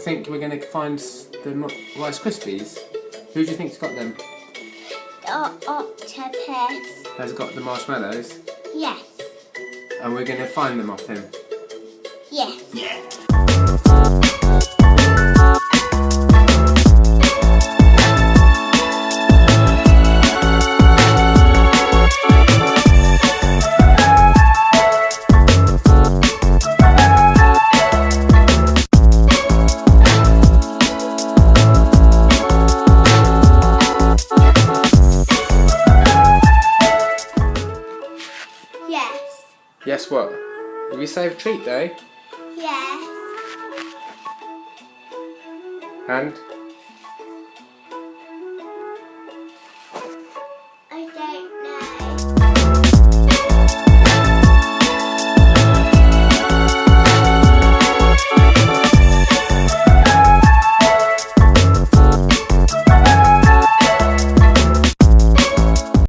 think we're going to find the Rice Krispies? Who do you think's got them? The octopus. Has got the marshmallows? Yes. And we're going to find them off him? Yes. Yeah. Yes. Yes, what? Did we save a treat though? Yes. And?